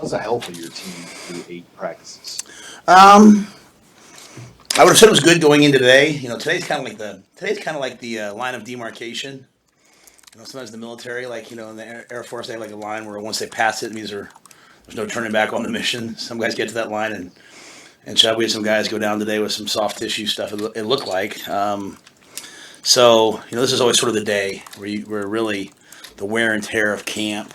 How's the health of your team through 8 practices? Um, I would have said it was good going into today. Today's kind of like the line of demarcation. Sometimes in the military, like in the Air Force, they have like a line where once they pass it, it means there's no turning back on the mission. Some guys get to that line, and we had some guys go down today with some soft tissue stuff. It looked like. This is always sort of the day where really the wear and tear of camp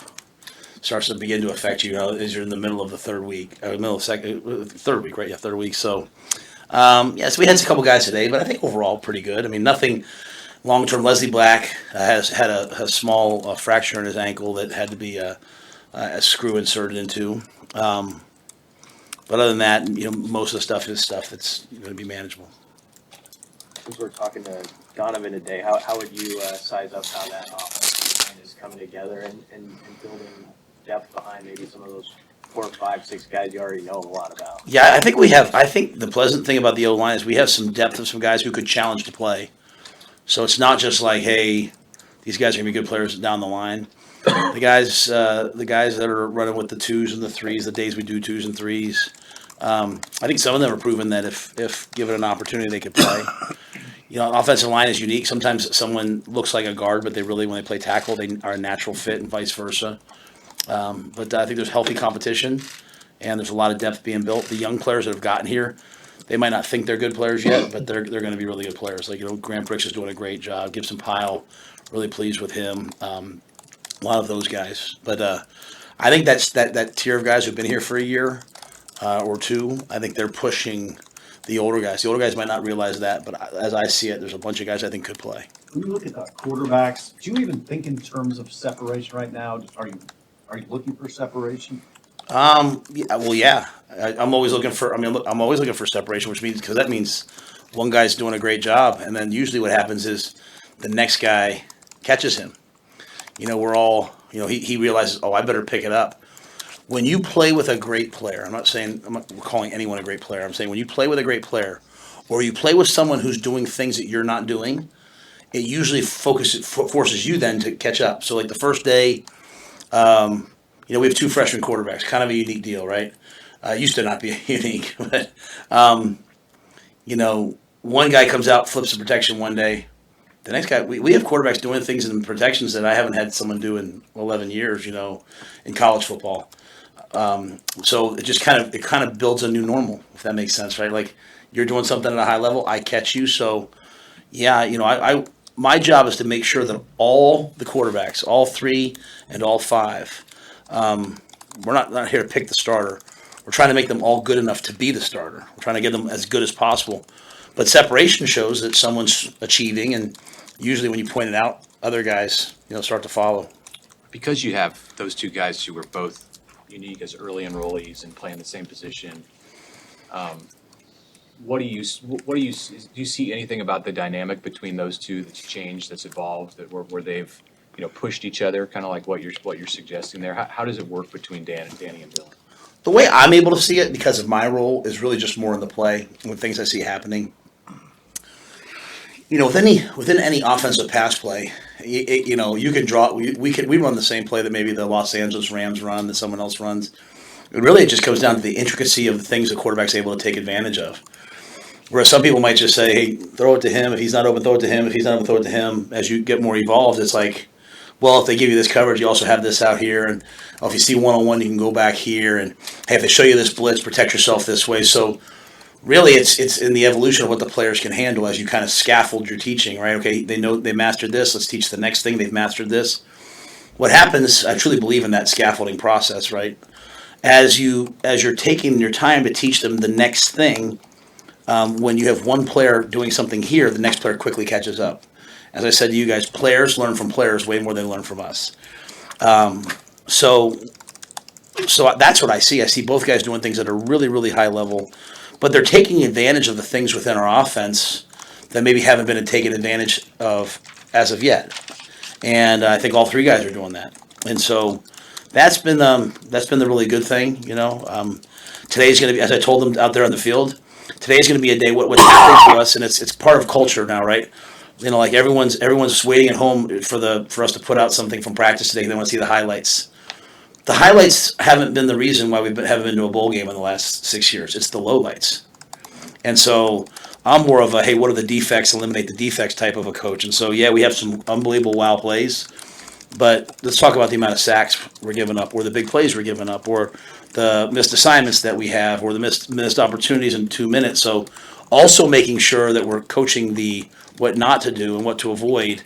starts to begin to affect you. As you're in the middle of the third week, third week, right? Yeah, third week. So we had a couple guys today, but I think overall pretty good. I mean, nothing long term. Leslie Black has had a small fracture in his ankle that had to be a screw inserted into. But other than that, most of the stuff is stuff that's going to be manageable. Since we're talking to Donovan today, how would you size up how that offensive line is coming together and building depth behind maybe some of those 4, 5, 6 guys you already know a lot about? Yeah, I think the pleasant thing about the O-line is we have some depth of some guys who could challenge to play. So it's not just like, hey, these guys are going to be good players down the line. The guys that are running with the 2s and the 3s, the days we do 2s and 3s, I think some of them are proven that if given an opportunity, they could play. Offensive line is unique. Sometimes someone looks like a guard, but when they play tackle, they are a natural fit and vice versa. But I think there's healthy competition, and there's a lot of depth being built. The young players that have gotten here, they might not think they're good players yet, but they're going to be really good players. Like, Graham Bricks is doing a great job. Gibson Pyle, really pleased with him. A lot of those guys. But I think that tier of guys who've been here for a year or two, I think they're pushing the older guys. The older guys might not realize that, but as I see it, there's a bunch of guys I think could play. When you look at the quarterbacks, do you even think in terms of separation right now? Are you looking for separation? Yeah. I'm always looking for. I'm always looking for separation, because that means one guy's doing a great job, and then usually what happens is the next guy catches him. We're all. He realizes, I better pick it up. When you play with a great player, I'm not calling anyone a great player. I'm saying when you play with a great player, or you play with someone who's doing things that you're not doing, it usually forces you then to catch up. So like the first day, we have 2 freshman quarterbacks, kind of a unique deal, right? Used to not be unique, but one guy comes out, flips the protection one day. The next guy, we have quarterbacks doing things in protections that I haven't had someone do in 11 years, in college football. So it just kind of builds a new normal, if that makes sense, right? Like, you're doing something at a high level, I catch you. So, yeah, my job is to make sure that all the quarterbacks, all 3 and all 5, we're not here to pick the starter. We're trying to make them all good enough to be the starter. We're trying to get them as good as possible. But separation shows that someone's achieving, and usually when you point it out, other guys, start to follow. Because you have those 2 guys who were both unique as early enrollees and playing the same position, do you see anything about the dynamic between those 2 that's changed, that's evolved, where they've pushed each other, kind of like what you're suggesting there? How does it work between Danny and Dylan? The way I'm able to see it, because of my role, is really just more in the play, with things I see happening. Within any offensive pass play, you can draw. We run the same play that maybe the Los Angeles Rams run, that someone else runs. It just comes down to the intricacy of the things the quarterback's able to take advantage of. Whereas some people might just say, hey, throw it to him. If he's not open, throw it to him. If he's not open, throw it to him. As you get more evolved, it's like, well, if they give you this coverage, you also have this out here. And if you see one-on-one, you can go back here. And, hey, if they show you this blitz, protect yourself this way. So really, it's in the evolution of what the players can handle as you kind of scaffold your teaching, right? Okay, they know they mastered this. Let's teach the next thing. They've mastered this. What happens, I truly believe in that scaffolding process, right? As you're taking your time to teach them the next thing, when you have one player doing something here, the next player quickly catches up. As I said to you guys, players learn from players way more than they learn from us. So that's what I see. I see both guys doing things at a really, really high level, but they're taking advantage of the things within our offense that maybe haven't been taken advantage of as of yet. And I think all 3 guys are doing that. And so that's been the really good thing. Today's going to be, as I told them out there on the field, today's going to be a day. What's happening for us, and it's part of culture now, right? Like everyone's waiting at home for us to put out something from practice today. They want to see the highlights. the highlights haven't been the reason why haven't been to a bowl game in the last 6 years. It's the lowlights. And so I'm more of a, hey, what are the defects, eliminate the defects type of a coach. And so, yeah, we have some unbelievable wow plays, but let's talk about the amount of sacks we're giving up, or the big plays we're giving up, or the missed assignments that we have, or the missed opportunities in 2 minutes. So also making sure that we're coaching the what not to do and what to avoid.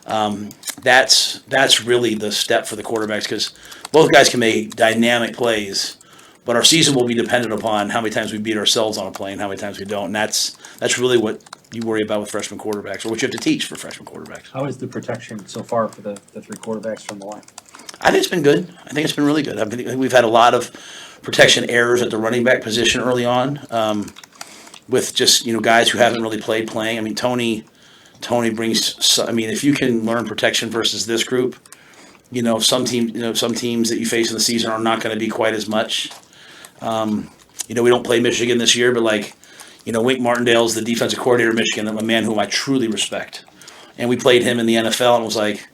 That's really the step for the quarterbacks, because both guys can make dynamic plays, but our season will be dependent upon how many times we beat ourselves on a play and how many times we don't. And that's really what you worry about with freshman quarterbacks, or what you have to teach for freshman quarterbacks. How is the protection so far for the three quarterbacks from the line? I think it's been good. I think it's been really good. I think we've had a lot of protection errors at the running back position early on, with just guys who haven't really playing. I mean, Tony brings. I mean, if you can learn protection versus this group, some teams that you face in the season are not going to be quite as much. We don't play Michigan this year, but Wink Martindale's the defensive coordinator of Michigan, a man whom I truly respect, and we played him in the NFL, and was like,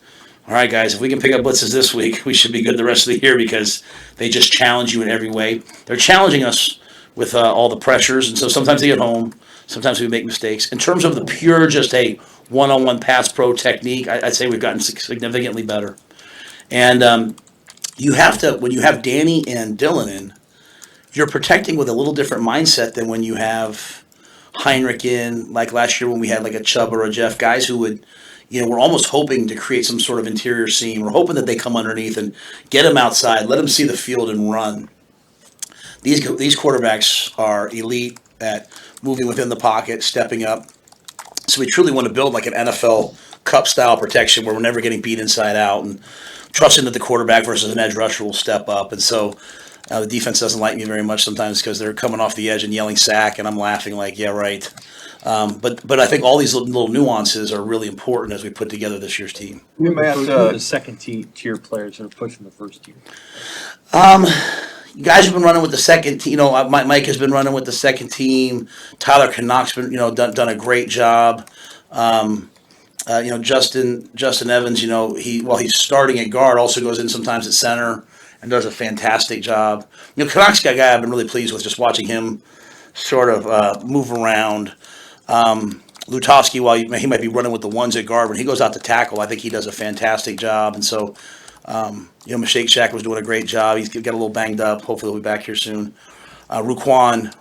all right, guys, if we can pick up blitzes this week, we should be good the rest of the year, because they just challenge you in every way. They're challenging us with all the pressures, and so sometimes they get home, sometimes we make mistakes. In terms of the pure, just a one-on-one pass pro technique, I'd say we've gotten significantly better. And you have to, when you have Danny and Dylan in, you're protecting with a little different mindset than when you have Heinrich in, like last year when we had like a Chubb or a Jeff, guys who would, we're almost hoping to create some sort of interior seam. We're hoping that they come underneath and get them outside, let them see the field and run. These quarterbacks are elite at moving within the pocket, stepping up. So we truly want to build like an NFL Cup style protection where we're never getting beat inside out, and trusting that the quarterback versus an edge rusher will step up. And so the defense doesn't like me very much sometimes, because they're coming off the edge and yelling sack, and I'm laughing like, yeah, right. But I think all these little nuances are really important as we put together this year's team. Who are the second tier players that are pushing the first tier? You guys have been running with the second team. Mike has been running with the second team. Tyler Knox's been, done a great job. Justin Evans, while he's starting at guard, also goes in sometimes at center and does a fantastic job. Knox's a guy I've been really pleased with, just watching him sort of move around. Lutovsky, while he might be running with the ones at guard, when he goes out to tackle, I think he does a fantastic job. And so, Mashake Shack was doing a great job. He's got a little banged up. Hopefully he'll be back here soon. Ruquan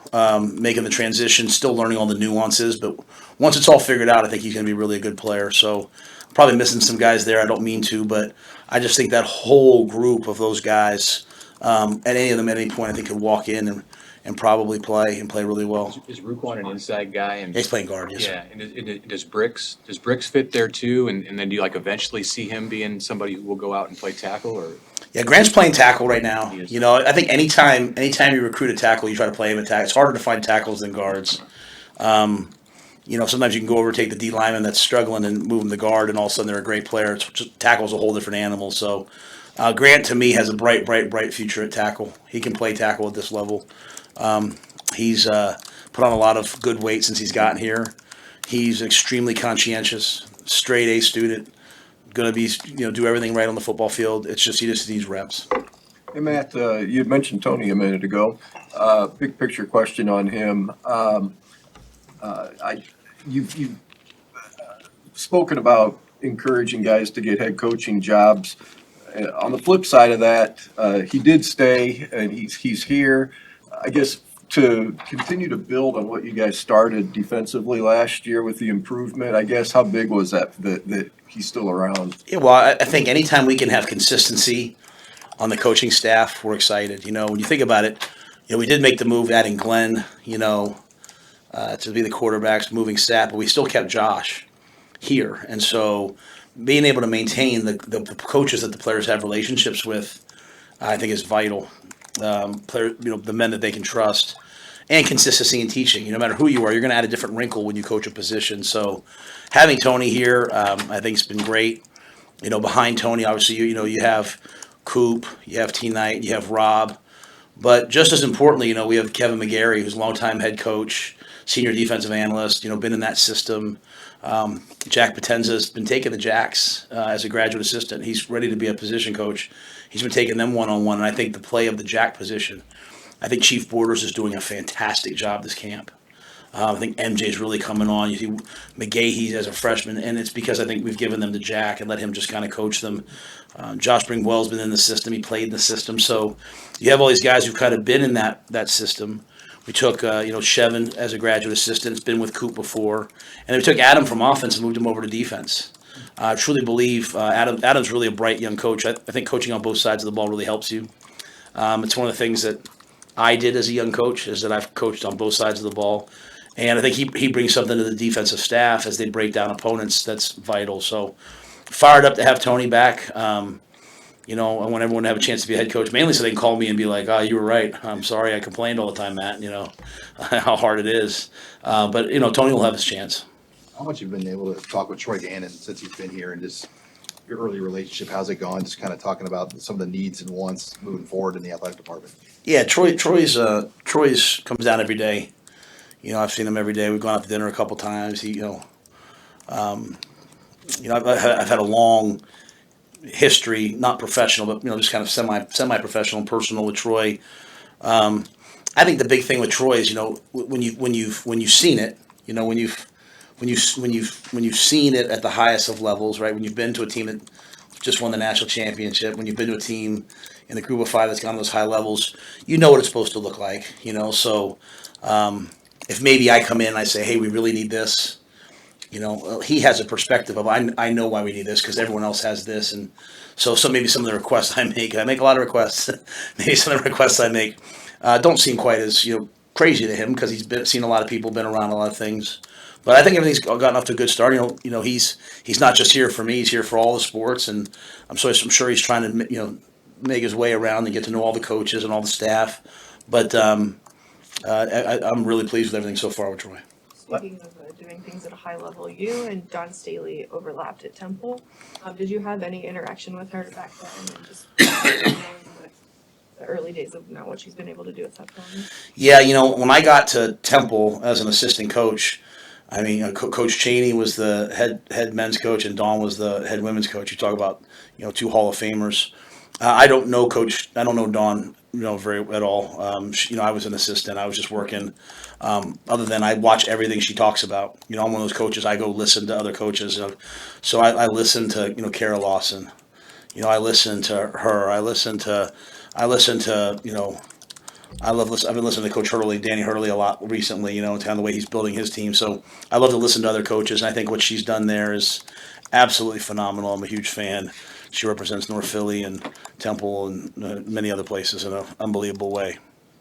making the transition, still learning all the nuances, but once it's all figured out, I think he's going to be really a good player. So probably missing some guys there. I don't mean to, but I just think that whole group of those guys, at any of them at any point, I think could walk in and probably play really well. Is Ruquan an inside guy? And He's playing guard, yes. Yeah, and does Bricks fit there too? And then do you eventually see him being somebody who will go out and play tackle, or? Yeah, Grant's playing tackle right now. He is. I think anytime you recruit a tackle, you try to play him at tackle. It's harder to find tackles than guards. Sometimes you can go over, take the D lineman that's struggling and move him to guard, and all of a sudden they're a great player. Tackle's a whole different animal. So Grant, to me, has a bright future at tackle. He can play tackle at this level. He's put on a lot of good weight since he's gotten here. He's extremely conscientious, straight A student. Going to be, do everything right on the football field. It's just he just needs reps. Hey, Matt, you had mentioned Tony a minute ago. Big picture question on him. You've spoken about encouraging guys to get head coaching jobs. On the flip side of that, he did stay, and he's here. I guess to continue to build on what you guys started defensively last year with the improvement, I guess how big was that he's still around? Yeah, well, I think anytime we can have consistency on the coaching staff, we're excited. When you think about it, we did make the move adding Glenn, to be the quarterback's moving staff, but we still kept Josh here. And so being able to maintain the coaches that the players have relationships with, I think is vital. The men that they can trust, and consistency in teaching. No matter who you are, you're going to add a different wrinkle when you coach a position. So having Tony here, I think it's been great. Behind Tony, obviously, you have Coop, you have T. Knight, you have Rob. But just as importantly, we have Kevin McGarry, who's a longtime head coach, senior defensive analyst, been in that system. Jack Potenza's been taking the Jacks as a graduate assistant. He's ready to be a position coach. He's been taking them one-on-one, and I think the play of the jack position, I think Chief Borders is doing a fantastic job this camp. I think MJ's really coming on. You see McGahee as a freshman, and it's because I think we've given them the jack and let him just kind of coach them. Josh Bringwell's been in the system. He played in the system. So you have all these guys who've kind of been in that system. We took, Shevin as a graduate assistant. It's been with Coop before. And then we took Adam from offense and moved him over to defense. I truly believe Adam's really a bright young coach. I think coaching on both sides of the ball really helps you. It's one of the things that I did as a young coach is that I've coached on both sides of the ball. And I think he brings something to the defensive staff as they break down opponents that's vital. So fired up to have Tony back. I want everyone to have a chance to be a head coach, mainly so they can call me and be like, you were right. I'm sorry I complained all the time, Matt, how hard it is. But Tony will have his chance. How much have you been able to talk with Troy Gannon since he's been here and just your early relationship? How's it gone? Just kind of talking about some of the needs and wants moving forward in the athletic department. Yeah, Troy's comes down every day. I've seen him every day. We've gone out to dinner a couple times. I've had a long history, not professional, but just kind of semi-professional and personal with Troy. I think the big thing with Troy is when you've seen it, when you've seen it at the highest of levels, right? When you've been to a team that just won the national championship, when you've been to a team in the group of five that's gone to those high levels, you know what it's supposed to look like. So. If maybe I come in and I say, hey, we really need this, he has a perspective of, I know why we need this because everyone else has this. And so maybe some of the requests I make a lot of requests, maybe some of the requests I make don't seem quite as, crazy to him because he's seen a lot of people, been around a lot of things. But I think everything's gotten off to a good start. He's not just here for me, he's here for all the sports. And I'm sure he's trying to, make his way around and get to know all the coaches and all the staff. But, I'm really pleased with everything so far with Troy. Speaking of doing things at a high level, you and Dawn Staley overlapped at Temple. Did you have any interaction with her back then? And just the early days of now what she's been able to do at Temple? Yeah, when I got to Temple as an assistant coach, Coach Cheney was the head men's coach and Dawn was the head women's coach. You talk about two Hall of Famers. I don't know Dawn. Very at all. I was an assistant. I was just working. Other than I watch everything she talks about. I'm one of those coaches. I go listen to other coaches. So I listen to Kara Lawson. I listen to her. I've been listening to Coach Hurley, Danny Hurley, a lot recently. Kind of the way he's building his team. So I love to listen to other coaches. And I think what she's done there is absolutely phenomenal. I'm a huge fan. She represents North Philly and Temple and many other places in an unbelievable way.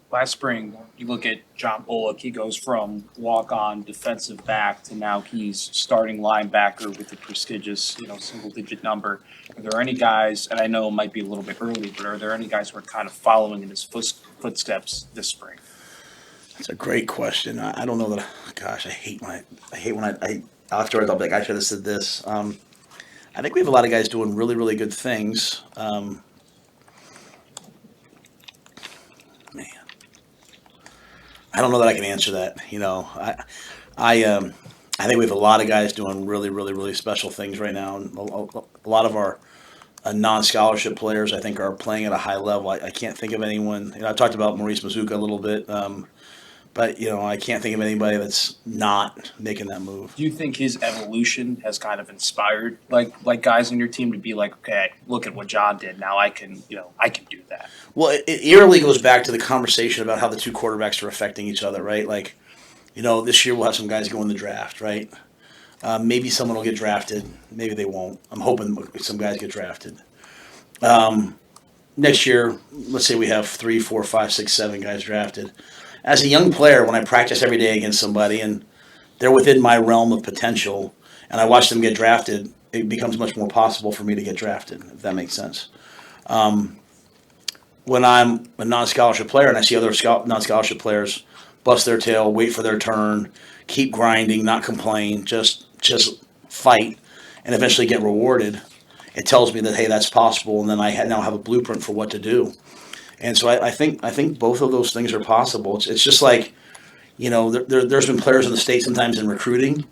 Last spring, you look at John Bullock, he goes from walk-on defensive back to now he's starting linebacker with the prestigious, single-digit number. Are there any guys, and I know it might be a little bit early, but are there any guys who are kind of following in his footsteps this spring? That's a great question. I don't know that. Gosh, I hate when I afterwards I'll be like, I should have said this. I think we have a lot of guys doing really, really good things. Man, I don't know that I can answer that. I think we have a lot of guys doing really, really, really special things right now. And a lot of our non-scholarship players, I think, are playing at a high level. I can't think of anyone. I talked about Maurice Mazuka a little bit. But, I can't think of anybody that's not making that move. Do you think his evolution has kind of inspired like guys on your team to be like, okay, look at what John did. Now I can do that. Well, it eerily goes back to the conversation about how the two quarterbacks are affecting each other, right? Like, this year we'll have some guys go in the draft, right? Maybe someone will get drafted. Maybe they won't. I'm hoping some guys get drafted. Next year, let's say we have 3, 4, 5, 6, 7 guys drafted. As a young player, when I practice every day against somebody and they're within my realm of potential and I watch them get drafted, it becomes much more possible for me to get drafted, if that makes sense. When I'm a non-scholarship player and I see other non-scholarship players bust their tail, wait for their turn, keep grinding, not complain, just fight, and eventually get rewarded, it tells me that, hey, that's possible, and then I now have a blueprint for what to do. And so I think both of those things are possible. It's just like, there's been players in the state sometimes in recruiting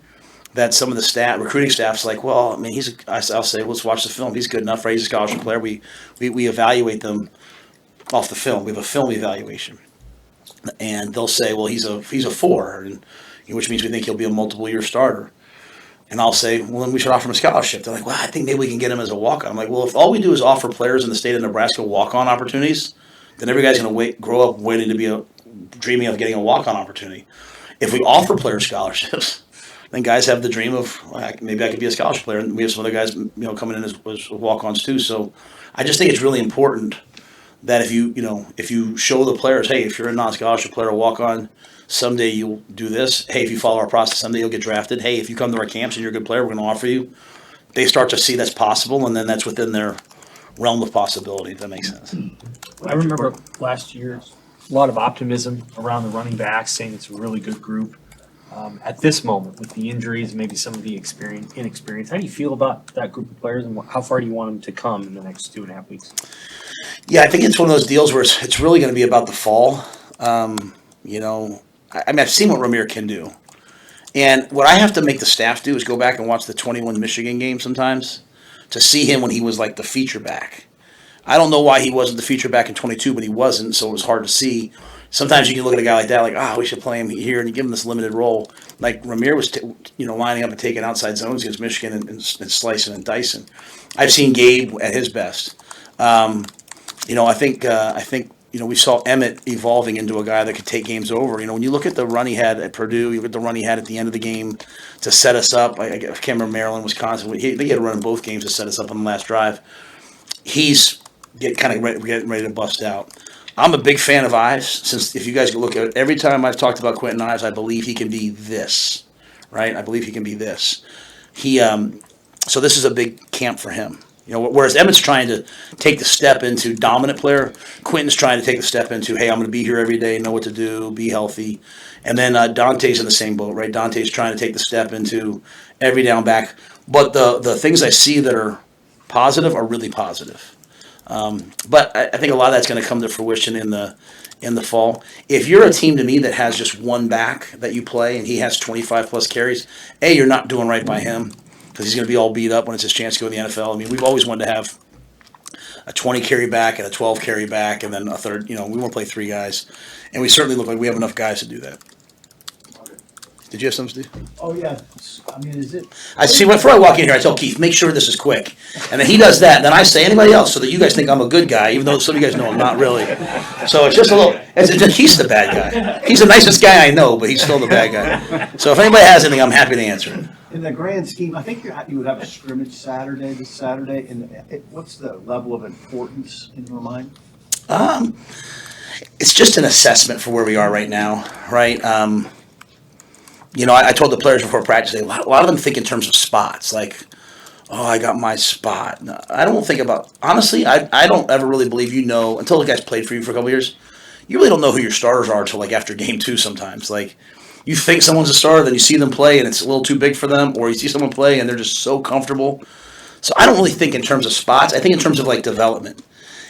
that some of the recruiting staff's like, well, I mean, I'll say, let's watch the film. He's good enough, right? He's a scholarship player. We evaluate them off the film. We have a film evaluation. And they'll say, well, he's a 4, and which means we think he'll be a multiple year starter. And I'll say, well, then we should offer him a scholarship. They're like, well, I think maybe we can get him as a walk-on. I'm like, well, if all we do is offer players in the state of Nebraska walk-on opportunities, then every guy's going to grow up waiting to be dreaming of getting a walk-on opportunity. If we offer player scholarships, then guys have the dream of, well, maybe I could be a scholarship player. And we have some other guys, coming in as walk-ons too. So I just think it's really important that if you show the players, hey, if you're a non-scholarship player or walk-on, someday you'll do this. Hey, if you follow our process, someday you'll get drafted. Hey, if you come to our camps and you're a good player, we're going to offer you. They start to see that's possible, and then that's within their realm of possibility, if that makes sense. I remember last year, a lot of optimism around the running backs, saying it's a really good group. At this moment, with the injuries, maybe some of the inexperience, how do you feel about that group of players, and how far do you want them to come in the next 2.5 weeks? Yeah, I think it's one of those deals where it's really going to be about the fall. I mean, I've seen what Ramir can do. And what I have to make the staff do is go back and watch the 21 Michigan game sometimes to see him when he was like the feature back. I don't know why he wasn't the feature back in 22, but he wasn't, so it was hard to see. Sometimes you can look at a guy like that, like, we should play him here, and you give him this limited role. Like Ramir was, lining up and taking outside zones against Michigan and slicing and dicing. I've seen Gabe at his best. I think we saw Emmett evolving into a guy that could take games over. When you look at the run he had at Purdue, you look at the run he had at the end of the game to set us up. I can't remember Maryland, Wisconsin. They had to run both games to set us up on the last drive. He's getting ready to bust out. I'm a big fan of Ives, since if you guys look at it, every time I've talked about Quentin Ives, I believe he can be this, right? I believe he can be this. So this is a big camp for him. Whereas Emmett's trying to take the step into dominant player, Quentin's trying to take the step into, hey, I'm going to be here every day, know what to do, be healthy. And then Dante's in the same boat, right? Dante's trying to take the step into every down back. But the things I see that are positive are really positive. But I think a lot of that's going to come to fruition in the fall. If you're a team to me that has just one back that you play and he has 25 plus carries, you're not doing right by him, because he's going to be all beat up when it's his chance to go to the NFL. I mean, we've always wanted to have a 20 carry back and a 12 carry back, and then a third. We want to play 3 guys, and we certainly look like we have enough guys to do that. Did you have something, Steve? Oh, yeah. I mean, is it? I see. Before I walk in here, I tell Keith, make sure this is quick, and then he does that. And then I say anybody else, so that you guys think I'm a good guy, even though some of you guys know I'm not really. So it's just a little. He's the bad guy. He's the nicest guy I know, but he's still the bad guy. So if anybody has anything, I'm happy to answer it. In the grand scheme, I think you would have a scrimmage this Saturday. And what's the level of importance in your mind? It's just an assessment for where we are right now, right? I told the players before practice, a lot of them think in terms of spots, like, I got my spot. No, I don't think about, honestly, I don't ever really believe until the guys played for you for a couple years, you really don't know who your starters are until like after game 2 sometimes. Like, you think someone's a starter, then you see them play and it's a little too big for them, or you see someone play and they're just so comfortable. So I don't really think in terms of spots. I think in terms of like development.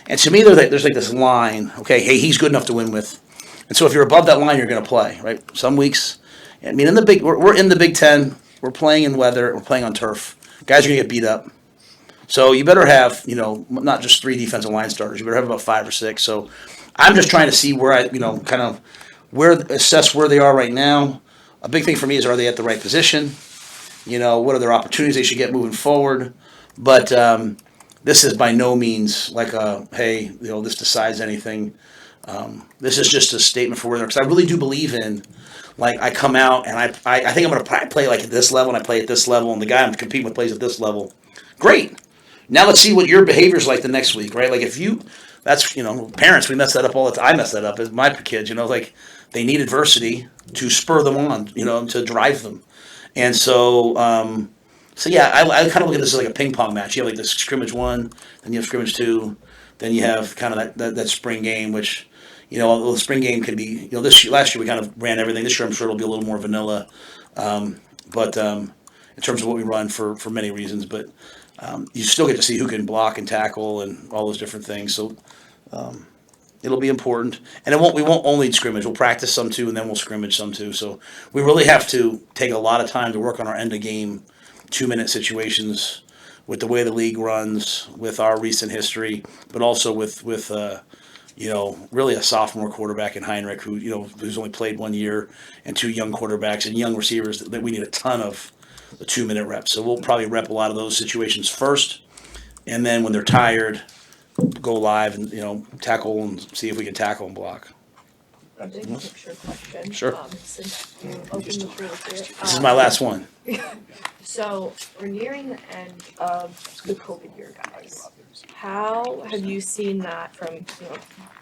And to me, there's like this line, okay, hey, he's good enough to win with. And so if you're above that line, you're going to play, right? Some weeks, we're in the Big Ten, we're playing in weather, we're playing on turf. Guys are going to get beat up. So you better have, not just 3 defensive line starters. You better have about 5 or 6. So I'm just trying to see where assess where they are right now. A big thing for me is, are they at the right position? What are their opportunities they should get moving forward? But this is by no means like hey, this decides anything. This is just a statement for where they're, because I really do believe in, like, I come out and I think I'm going to play like at this level, and I play at this level, and the guy I'm competing with plays at this level. Great. Now let's see what your behavior's like the next week, right? Like parents, we mess that up all the time. I mess that up as my kids, like they need adversity to spur them on, to drive them. And so, yeah, I kind of look at this as like a ping pong match. You have like this scrimmage 1, then you have scrimmage 2, then you have kind of that spring game, which, the spring game can be, last year we kind of ran everything. This year I'm sure it'll be a little more vanilla, but in terms of what we run for many reasons. But you still get to see who can block and tackle and all those different things. So, It'll be important, and we won't only scrimmage. We'll practice some too, and then we'll scrimmage some too. So we really have to take a lot of time to work on our end of game 2-minute situations with the way the league runs, with our recent history, but also with really a sophomore quarterback in Heinrich who's only played 1 year, and 2 young quarterbacks and young receivers that we need a ton of the 2-minute reps. So we'll probably rep a lot of those situations first, and then when they're tired, go live and tackle and see if we can tackle and block. Big picture question. Sure. Since you opened the pool here. This is my last one. So we're nearing the end of the COVID year, guys. How have you seen that from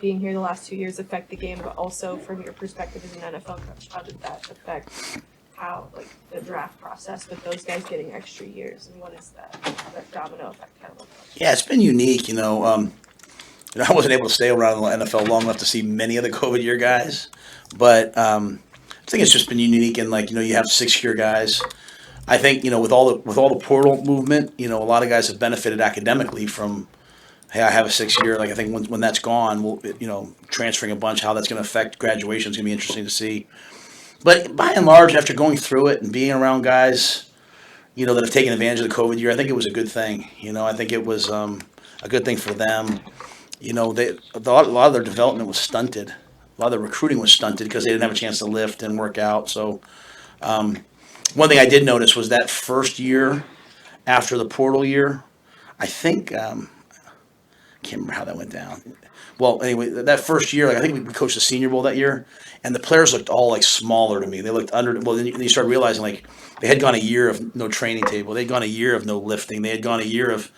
being here the last 2 years affect the game, but also from your perspective as an NFL coach? How did that affect the draft process with those guys getting extra years, and what is that domino effect kind of look like? Yeah, it's been unique. I wasn't able to stay around the NFL long enough to see many of the COVID year guys, but I think it's just been unique. And you have 6-year guys. I think with all the portal movement, a lot of guys have benefited academically from. Hey, I have a 6-year. I think when that's gone, we'll transferring a bunch. How that's going to affect graduation is going to be interesting to see. But by and large, after going through it and being around guys, that have taken advantage of the COVID year, I think it was a good thing. I think it was a good thing for them. A lot of their development was stunted. A lot of their recruiting was stunted because they didn't have a chance to lift and work out. So one thing I did notice was that first year after the portal year, I think I can't remember how that went down. Well, anyway, that first year, I think we coached the Senior Bowl that year, and the players looked all smaller to me. They looked under. Well, then you start realizing they had gone a year of no training table. They'd gone a year of no lifting. They had gone a year of,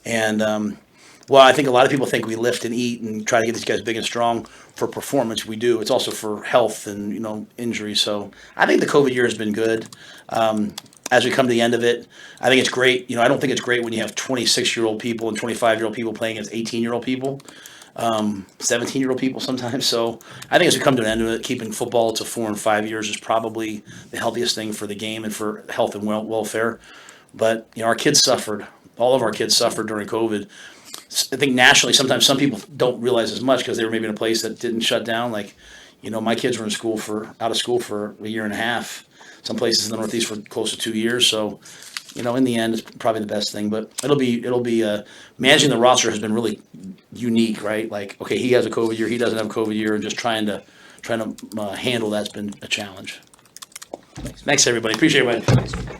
and I think a lot of people think we lift and eat and try to get these guys big and strong for performance. We do. It's also for health and injury. So I think the COVID year has been good. As we come to the end of it, I think it's great. I don't think it's great when you have 26-year-old people and 25-year-old people playing against 18-year-old people. 17-year-old people sometimes. So I think as we come to an end of it, keeping football to 4 and 5 years is probably the healthiest thing for the game and for health and welfare. But our kids suffered. All of our kids suffered during COVID. I think nationally, sometimes some people don't realize as much because they were maybe in a place that didn't shut down. My kids were out of school for a year and a half. Some places in the Northeast for close to 2 years. So, in the end, it's probably the best thing. But it'll be managing the roster has been really unique, right? Okay, he has a COVID year, he doesn't have a COVID year, and just trying to handle that's been a challenge. Thanks everybody. Appreciate everybody.